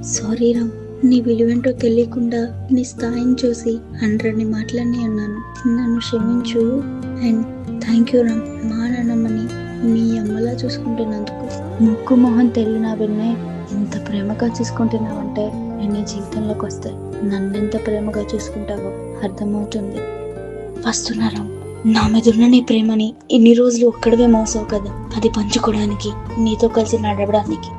Sorry Ram, నీ విలువేంటో తెలియకుండా నీ స్థాయిని చూసి 100 మాటలన్నీ అన్నాను. నన్ను క్షమించు. అండ్ థ్యాంక్ యూ రామ్, మా నాన్నమ్మని మీ అమ్మలా చూసుకుంటున్నందుకు. ముక్కు మొహం తెలియనా వెన్నే ఇంత ప్రేమగా చూసుకుంటున్నావంటే నీ జీవితంలోకి వస్తాయి. నన్నెంత ప్రేమగా చూసుకుంటావో అర్థమవుతుంది. వస్తున్నారా? నా మీదున్న నీ ప్రేమని ఇన్ని రోజులు ఒక్కడివే మోసావు కదా, అది పంచుకోవడానికి, నీతో కలిసి నడవడానికి.